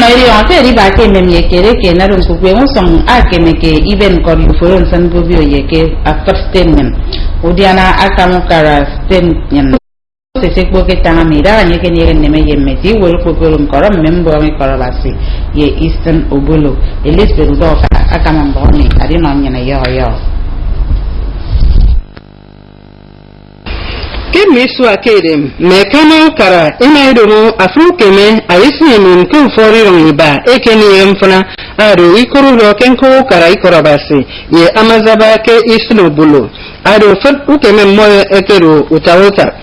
no iri on te riba ke mem ye kere ke na ron ku kwe song a ke me ke even ko yu foron san go bio ye ke a first statement odiana akamu kara statement se se ko ke tanga mira nye ke nye ne me ye meti wo ko ko rum kora membo mi kora basi ye Eastern Obolo elis berudo akama mboni ari no nyene yo Misu akedem mekana kara ina idoro afruke me ayisi mun kun fori rongiba ekeni emfana ado ikuru lo kenko kara ikorabasi ye amazaba ke isno bulo ado fat uke me moyo ekero utawota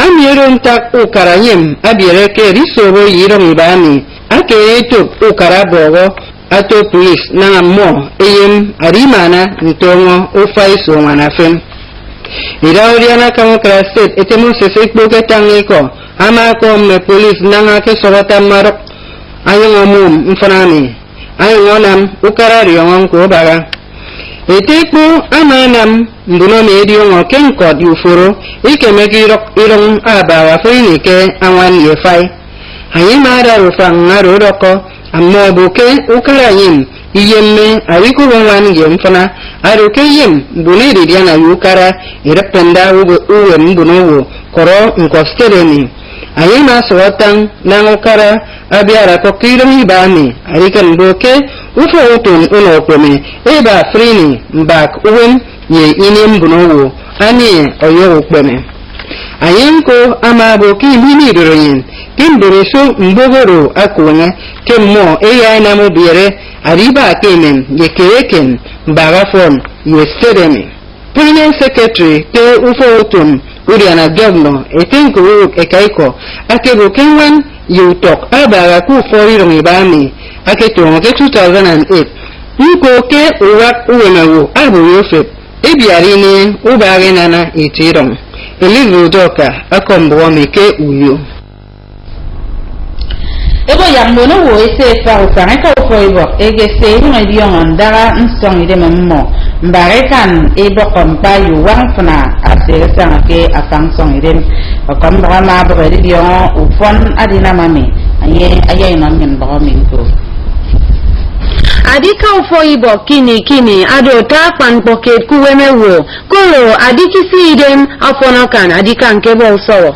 amiero ntak ukara yem abiere ke risobo yirongiba mi ake eto ukara bogo ato police na mo eyem arimana ntongo ufaiso wanafem Irauriana kamo krastet etemu sesek boke tangeko ama ko me police nanga ke sorata marok ayo ngomum mfanani ayo ngonam ukarari ngon ko baga eteku amanam mbuno medio ngoken kod yufuro ikemeki irong abawa fini ke awan yefai ayi mara rufang ngaro roko amma boke ukarayim iyemme awiku wan yemfana aruke yem buneri diana yukara irapenda uwe mbunowo koro nkostereni ayema sawatan nangokara abiara ko kirmi bani arikan boke ufo utun unokome eba frini mbak uwem ye inim bunowo ani oyo ukbeme ayenko ama boki mini doroyin kimbereso mbogoro akunga kemmo eya na mobiere ariba kemen yekereken bagafon yesteremi Permanent Secretary te ufo utun uriana governor etenko ekaiko akebo kenwan yutok abaga ku fori ronibami aketongo ke 2008 nko ke uwak uwenawo abu yofet ebiarine ubage nana itirong elivu doka akombo meke uyo ebo yambono wo ese fa ufaneka ufoibo ege se ino idion ondara nsong ide memmo mbarekan ebo kompa yu wangfuna asere sangake afang song ide okomba ma bogedi dion ufon adina mami aye inon ngen bogo minko adika ufoibo kini ado ta pan pocket kuwemewo kolo adikisi idem afonokan adika nkebo usowo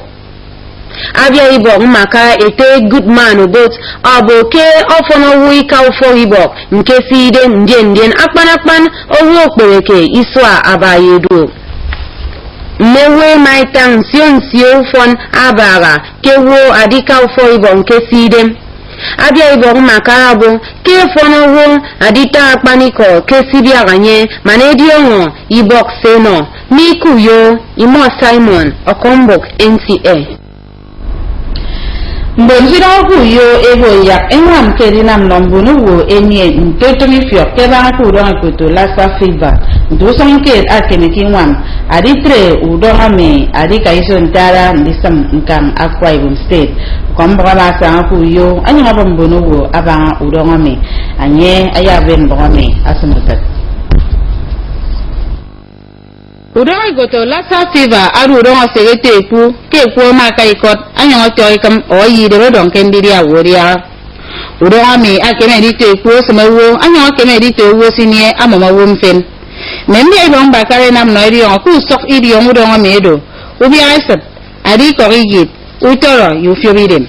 abia ibo maka ete good man obot aboke ofono wika ufoibo nke si idem ndien akpan owo okpereke iswa abayedo mewe maitan sion fon abara kewo adika ufoibo nke si idem abia ibo maka abo ke fono wo adita akpaniko ke sibia ganye manedio ibok seno mikuyo imo Simon okombok NTA mbonjira ku yo ebo ya enwam kedinam nombunu wo enye ntotomi fio keba ku do akuto lasa fever ndosong ke akene kinwam aditre udonga me adika iso ntara ndisam nkam Akwa Ibom State kombra ba sa ku yo anya bombunu wo aba udonga me anye aya ben bogame asumutat udonga goto lasa fever aru udonga segete ku ke ku maka ikot anya to ikam oyi de don kendiri aworia udonga me akeme dite ku semewo anya akeme dite wo sinie amama wo mfen membi ibon bakare nam no iri ku sok iri udonga me do ubi aisat ari ko rigit utoro you fiobidem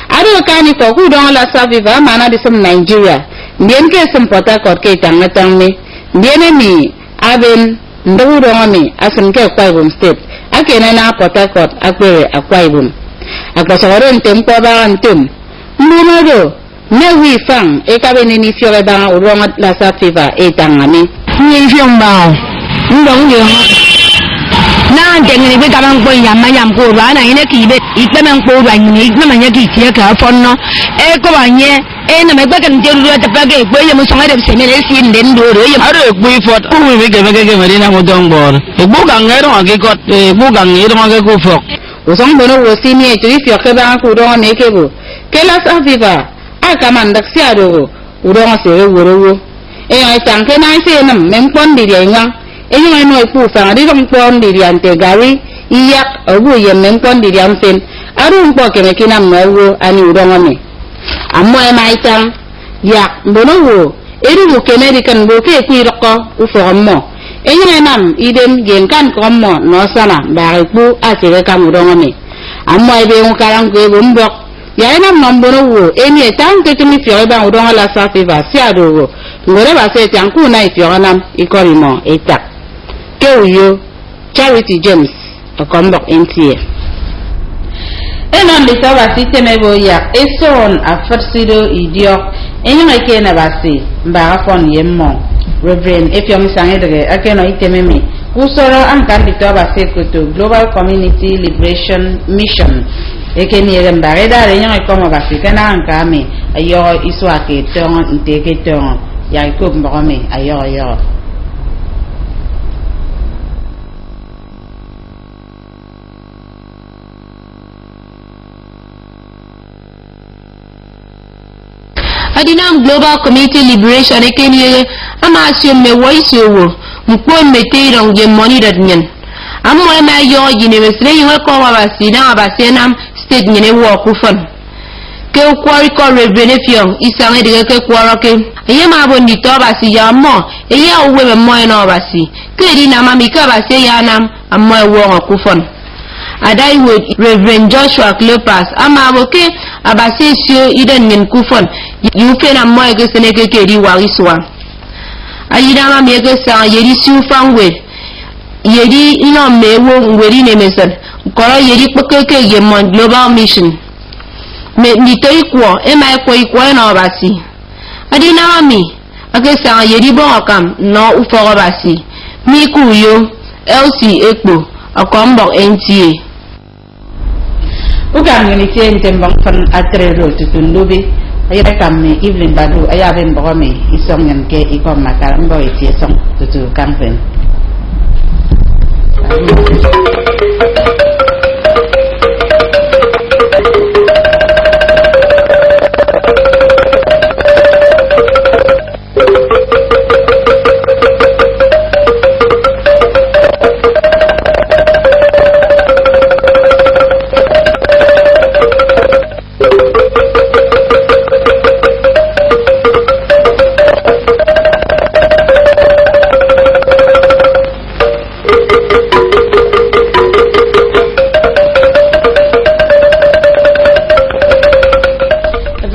aru kani ko ku udonga lasa fever mana de som Nigeria ndien ke sem pota ko ke tangatang me ndien mi aben ndou dongami asim ke Akwa Ibom State akene na Port Harcourt akwere Akwa Ibom akpasawaro ntem ko ba ntem mmodo newi fang ekabeni ni fiore ba uronga la sa fever etangami ni fiomba ndong yo na ndengeni be gaban ko yam ko ba na ine ki be ikpemen ko ba ni ikpemen ye ki tie ka fonno e ko banye na me gbakan jeru ta page ko ye mo songa de se mele si nden do ye aro ku ifot ku me ge marina mo dongbor e bu ga ngero age ko e bu ga ngero age ko fok o som bono wo sini e tri fio ke ba ku do me ke bo ke la sa fever aka man dak sia do u do se wo e ai tanke na se nam men pon di de nga e ni no ku fa ri dong pon di ante gawi iyak obu ye men pon di amsen aru mpo ke me kinam no wo ani u do me Ammo maitang yak mbono wo eri mu kenedi kan bo ke ku roko u formo enye nam idem gen kan kommo no sana ba ku atire kam dongome ammo ebe un karam ko bo mbok ya nam nombono wo eni tan ke mi fiore ba udonga la sa favor si adogo ngore ba se tan ku na fiore nam ikorimo etak ke uyo Charity James akombok NTA enon lita basi temebo ya eson afarsido idiok enyo ike na basi mbara fon yemmo Reverend Efyomi Sangedege akeno itememi kusoro ankan lita basi kuto Global Community Liberation Mission ekeni mbare da enyo ikomo basi kana ankame ayo iswake tongo inteke tongo ya iko mbome ayo Adinam Global Community Liberation ekeni amasio me voice wo mpo meteirong je money that nyen ammo ma yo yine mesre yiwe ko wabasi na abasi nam state nyene wo kufon ke kwari ko revenue isange de ke kwaro ke eye ma bo ni to basi ya mo eye owe me mo na basi ke di na mami ka basi ya nam ammo wo kufon adai with Reverend Joshua Cleopas amaboke abase sio iden ngen kufon yuke na mo ege seneke ke di wariswa ayida ma mege sa yedi siu fangwe yedi ino mewo ngweri nemesan koro yedi pokeke ye mon Global Mission me ni to ikwo e ma ikwo na obasi adina mami age sa yedi bon akam no uforo basi mi ku yo LC ekpo akombo NTA uga ngilite ntembang fan atrero tutundubi ayara kamme Evelyn Badu ayaben bogome isongen ke ikom makarambo itie song tutu kampen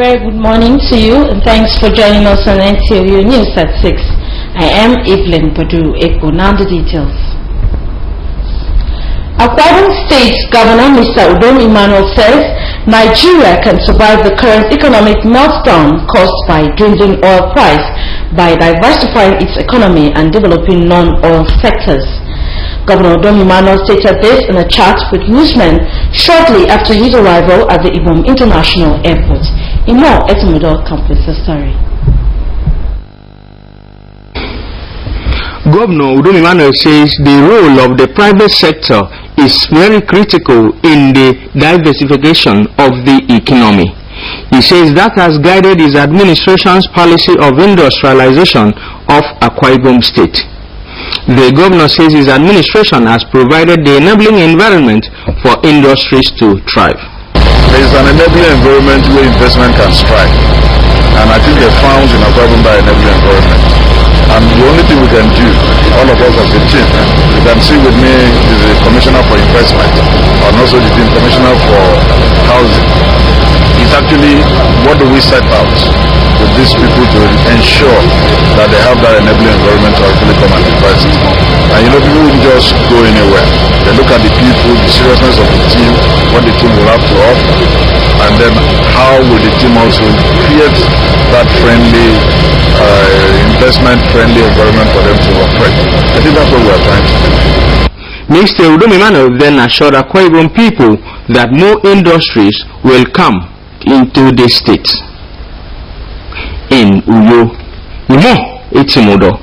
Good morning to you and thanks for joining us on NTA News at 6. I am Evelyn Badu Eko. Now the details. Akwa Ibom State Governor Mr. Udom Emmanuel says Nigeria can survive the current economic meltdown caused by dwindling oil price by diversifying its economy and developing non-oil sectors. Governor Udom Emmanuel stated this in a chat with newsmen shortly after his arrival at the Ibom International Airport. Imo Etemudo completes the story. Governor Udom Emmanuel says the role of the private sector is very critical in the diversification of the economy. He says that has guided his administration's policy of industrialization of Akwa Ibom State. The governor says his administration has provided the enabling environment for industries to thrive. There is an enabling environment where investment can strike, and I think they're found in Akwa Ibom that enabling environment. And the only thing we can do, all of us as a team, you can see with me is the Commissioner for Investment and also the team Commissioner for Housing. It's actually what do we set out with these people to ensure that they have that enabling environment to actually come and invest. And you know, people won't just go anywhere. They look at the people, the seriousness of the team, what the team will have to offer, and then how will the team also create that friendly, investment-friendly environment for them to operate. I think that's what we are trying to do. Mr. Udom Emmanuel then assured Akwa Ibom people that more industries will come into the state. In Uyo, Imo Etemudo,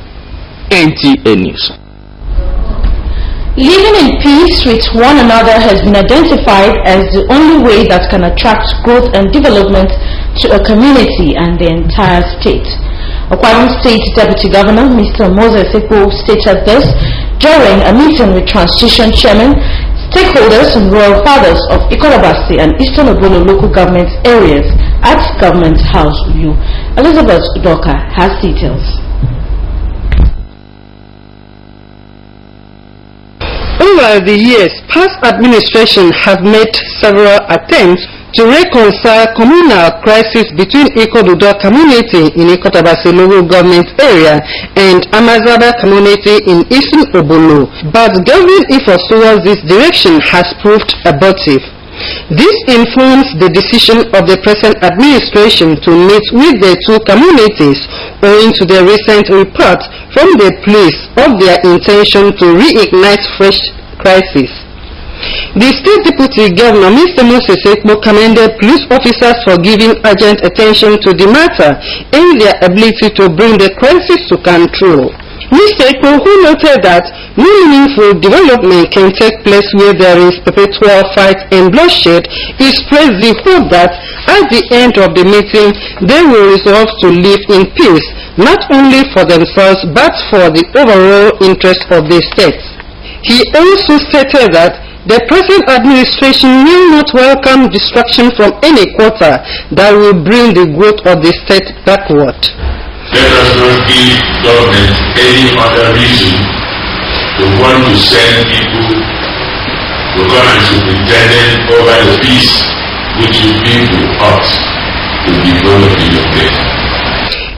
NTA News. Living in peace with one another has been identified as the only way that can attract growth and development to a community and the entire state. Akwa Ibom State Deputy Governor Mr. Moses Ekpo stated this during a meeting with Transition Chairman Stakeholders and royal fathers of Ikorobasi and Eastern Obolo local government areas at Government House Uyo. Elizabeth Udoka has details. Over the years, past administration have made several attempts to reconcile communal crisis between Ikodudo community in Ikotabasi local government area and Amazaba community in Eastern Obolo, but government efforts towards this direction has proved abortive. This influenced the decision of the present administration to meet with the two communities owing to the recent report from the police of their intention to reignite fresh crisis. The State Deputy Governor, Mr. Moses Ekbo, commended police officers for giving urgent attention to the matter and their ability to bring the crisis to control. Mr. Ekbo, who noted that no meaningful development can take place where there is perpetual fight and bloodshed, expressed the hope that at the end of the meeting they will resolve to live in peace, not only for themselves but for the overall interest of the state. He also stated that the present administration will not welcome destruction from any quarter that will bring the growth of the state backward. Let us not give government any other reason to want to send people to come and superintend over the peace which will be to us to develop in your place.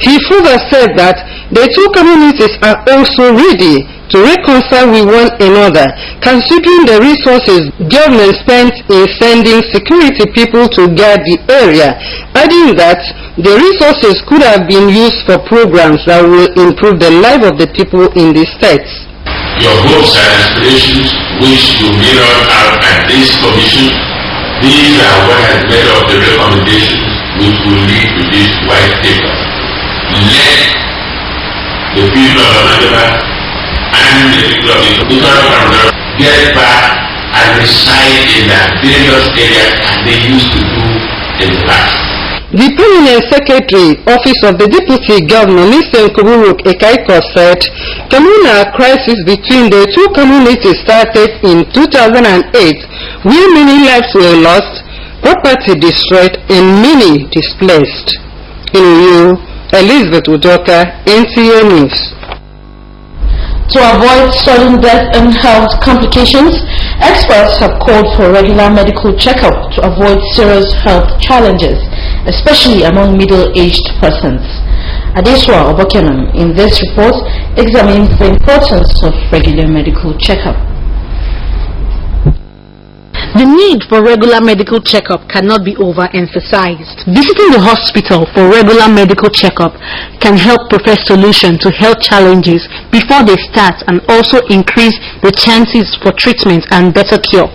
He further said that the two communities are also ready to reconcile with one another, considering the resources government spent in sending security people to guard the area, adding that the resources could have been used for programs that will improve the life of the people in the states. Your hopes and aspirations which you mirror out at this commission, these are what has made up the recommendations which will lead to this white paper. Let the people of Amazaba and the people of Ikoroddo get back and reside in their various areas as they used to do in the past. The Permanent Secretary, Office of the Deputy Governor, Mr. Nkuburuk Ekaiko, said communal crisis between the two communities started in 2008, where many lives were lost, property destroyed, and many displaced. In Uyo, Elizabeth Udoka, NTA News. To avoid sudden death and health complications, experts have called for regular medical checkup to avoid serious health challenges, especially among middle-aged persons. Adeswa Obokenan in this report examines the importance of regular medical checkup. The need for regular medical checkup cannot be overemphasized. Visiting the hospital for regular medical checkup can help provide solutions to health challenges before they start and also increase the chances for treatment and better cure.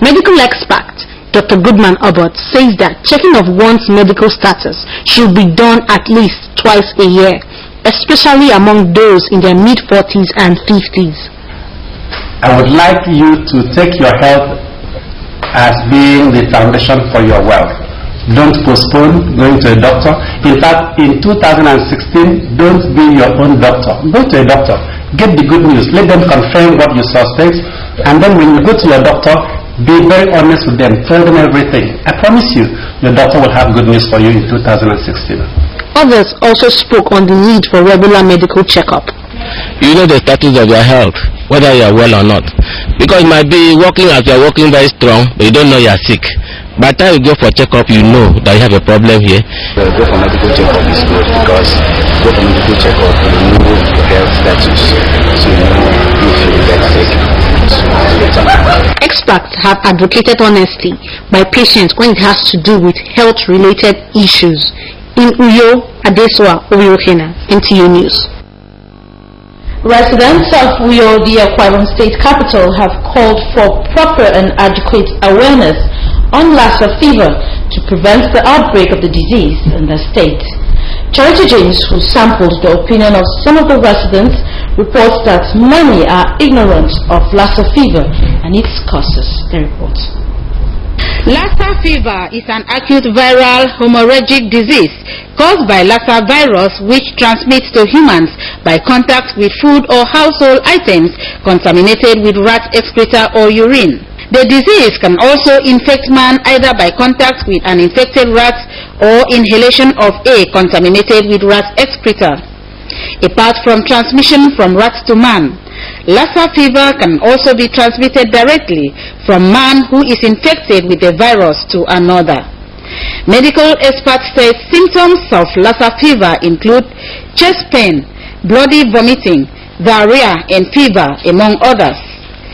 Medical expert Dr. Goodman Abbott says that checking of one's medical status should be done at least twice a year, especially among those in their mid-40s and 50s. I would like you to take your health as being the foundation for your wealth. Don't postpone going to a doctor. In fact, in 2016, don't be your own doctor. Go to a doctor. Get the good news. Let them confirm what you suspect. And then when you go to your doctor, be very honest with them. Tell them everything. I promise you, your doctor will have good news for you in 2016. Others also spoke on the need for regular medical checkup. You know the status of your health, whether you are well or not. Because you might be walking as you are walking very strong, but you don't know you are sick. By the time you go for checkup, you know that you have a problem here. Go for medical checkup is good because go for medical checkup, you know your health status, so you know if you get sick. Experts have advocated honesty by patients when it has to do with health-related issues. In Uyo, Adeswa Obiokena, NTA News. Residents of Uyo, the Akwa Ibom State capital, have called for proper and adequate awareness on Lassa fever to prevent the outbreak of the disease in the state. Charity James, who sampled the opinion of some of the residents, reports that many are ignorant of Lassa fever and its causes. The report. Lassa fever is an acute viral hemorrhagic disease caused by Lassa virus, which transmits to humans by contact with food or household items contaminated with rat excreta or urine. The disease can also infect man either by contact with an infected rat or inhalation of a contaminated with rat excreta. Apart from transmission from rat to man, Lassa fever can also be transmitted directly from man who is infected with the virus to another. Medical experts say symptoms of Lassa fever include chest pain, bloody vomiting, diarrhea, and fever, among others.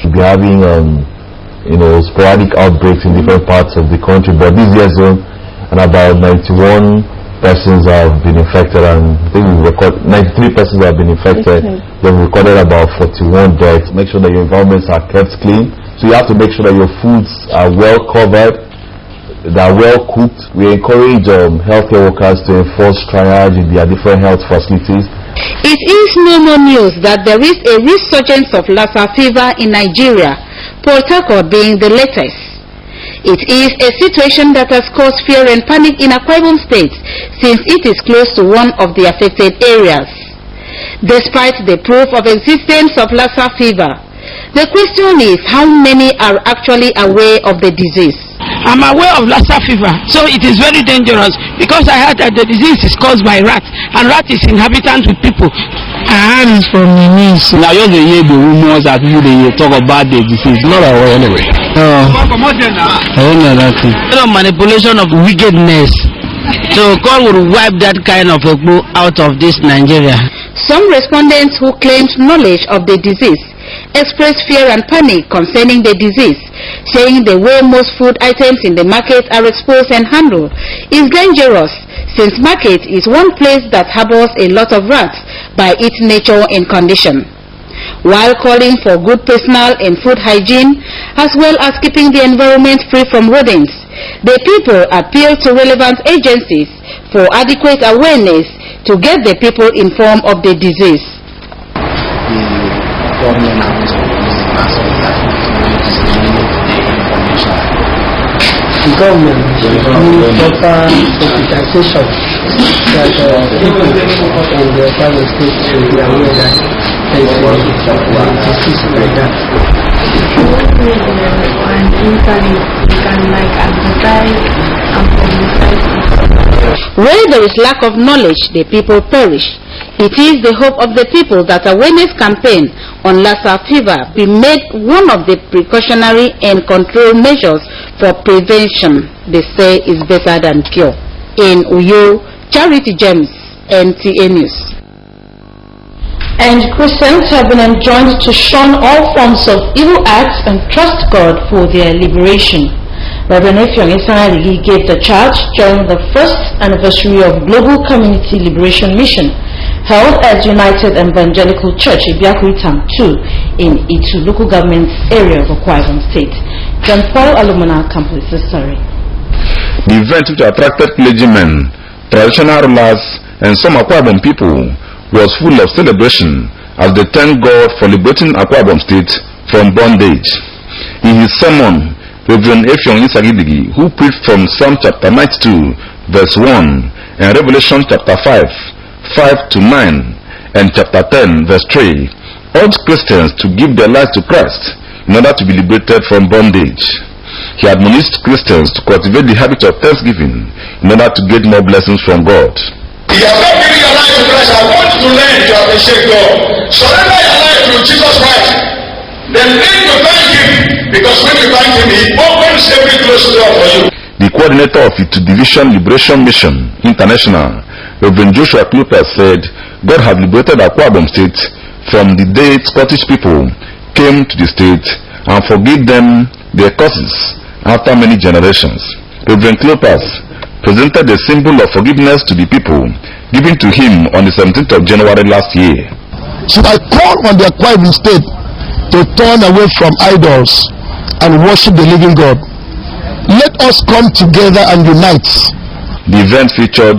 We're having sporadic outbreaks in different parts of the country, but this year zone, and about 91 persons have been infected, and I think we record 93 persons have been infected. We've recorded about 41 deaths. Make sure that your environments are kept clean. So you have to make sure that your foods are well covered, that are well cooked. We encourage healthcare workers to enforce triage in their different health facilities. It is no more news that there is a resurgence of Lassa fever in Nigeria, Port Harcourt being the latest. It is a situation that has caused fear and panic in Akwa Ibom State, since it is close to one of the affected areas. Despite the proof of existence of Lassa fever, the question is how many are actually aware of the disease. I'm aware of Lassa fever, so it is very dangerous because I heard that the disease is caused by rat, and rat is inhabitant with people. I heard it from the news. Now you hear the rumors that people they talk about the disease. Not aware anyway. I don't know that thing. Manipulation of wickedness. So God will wipe that kind of people out of this Nigeria. Some respondents who claimed knowledge of the disease expressed fear and panic concerning the disease, saying the way most food items in the market are exposed and handled is dangerous, since market is one place that harbors a lot of rats by its nature and condition. While calling for good personal and food hygiene, as well as keeping the environment free from rodents, the people appeal to relevant agencies for adequate awareness to get the people informed of the disease. The government has to the government need proper sensitization that people in the private state should be aware that there is a disease like that. On internet, you can advertise and publicize. Where there is lack of knowledge, the people perish. It is the hope of the people that awareness campaign on Lassa fever be made one of the precautionary and control measures for prevention. They say is better than cure. In Uyo, Charity James, NTA News. And Christians have been enjoined to shun all forms of evil acts and trust God for their liberation. Reverend Effiong Isanarigi gave the charge during the first anniversary of Global Community Liberation Mission, held at United Evangelical Church, Ibiakuritam 2, in Itu local government area of Akwa Ibom State. John Paul Alumina completes the story. The event, which attracted clergymen, traditional rulers, and some Akwa Ibom people, was full of celebration as they thanked God for liberating Akwa Ibom State from bondage. In his sermon, Reverend Effiong Isanarigi, who preached from Psalm chapter 92, verse 1, and Revelation chapter 5 to 9, and chapter 10, verse 3, urged Christians to give their lives to Christ in order to be liberated from bondage. He admonished Christians to cultivate the habit of thanksgiving in order to get more blessings from God. If you have not given your life to Christ, I want you to learn to appreciate God. Surrender your life to Jesus Christ. Then learn to thank Him, because when you thank Him, He opens every closed door for you. The coordinator of Itu Division Liberation Mission International, Reverend Joshua Kluper, said God had liberated Akwa Ibom State from the day Scottish people came to the state and forgave them their causes after many generations. Reverend Kluper presented a symbol of forgiveness to the people given to him on the 17th of January last year. So I call on the Akwa Ibom State to turn away from idols and worship the living God. Let us come together and unite. The event featured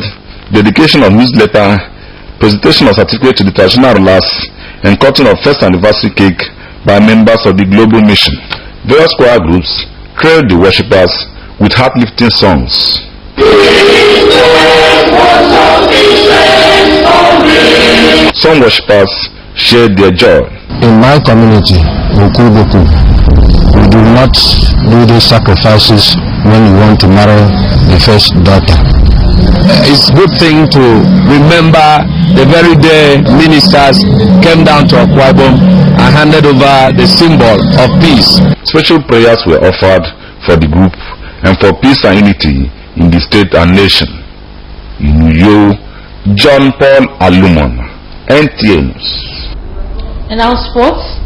dedication of newsletter, presentation of certificate to the traditional rulers, and cutting of first anniversary cake by members of the global mission. Various choir groups trailed the worshippers, with heart-lifting songs. Some worshippers shared their joy. In my community, Okuboku, we do not do these sacrifices when we want to marry the first daughter. It's a good thing to remember the very day ministers came down to Akwa Ibom and handed over the symbol of peace. Special prayers were offered for the group and for peace and unity in the state and nation. In Uyo, John Paul Alumon, NTA News. And now sports.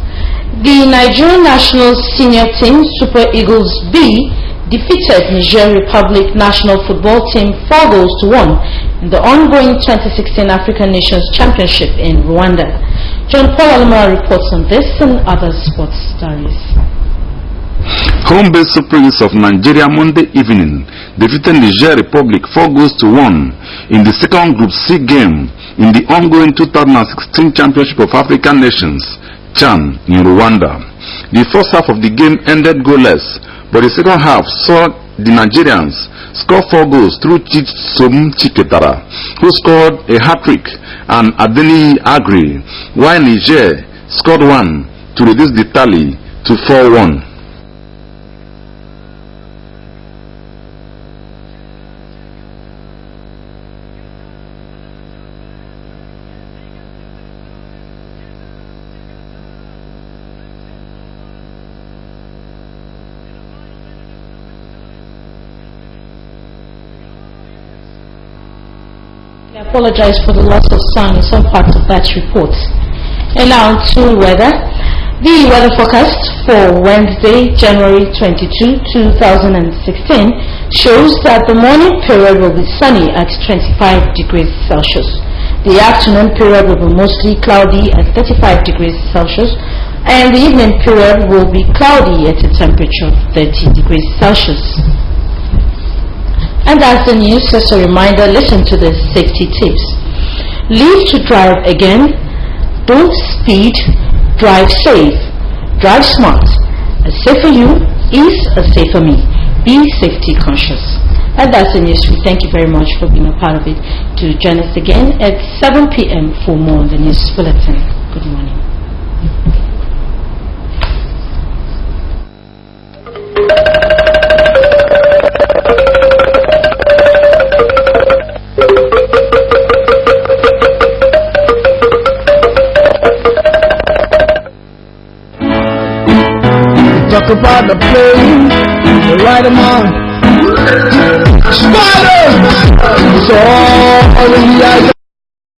The Nigerian national senior team, Super Eagles B, defeated Niger Republic national football team 4-1 in the ongoing 2016 African Nations Championship in Rwanda. John Paul Alumon reports on this and other sports stories. Home-based Super Eagles of Nigeria Monday evening defeated Niger Republic 4-1 in the second Group C game in the ongoing 2016 Championship of African Nations, CHAN, in Rwanda. The first half of the game ended goalless, but the second half saw the Nigerians score 4 goals through Chisom Chiketara, who scored a hat-trick, and Adeni Agri, while Niger scored 1 to reduce the tally to 4-1. I apologize for the loss of sound in some parts of that report. And now to weather. The weather forecast for Wednesday, January 22, 2016 shows that the morning period will be sunny at 25 degrees Celsius. The afternoon period will be mostly cloudy at 35 degrees Celsius, and the evening period will be cloudy at a temperature of 30 degrees Celsius. And as the news, as a reminder, listen to the safety tips. Leave to drive again. Don't speed. Drive safe. Drive smart. A safer you is a safer me. Be safety conscious. And that's the news. We thank you very much for being a part of it. To join us again at 7 p.m. for more on the news bulletin. Good morning. Talk about the plane, the right amount. Spider! So all in the eyes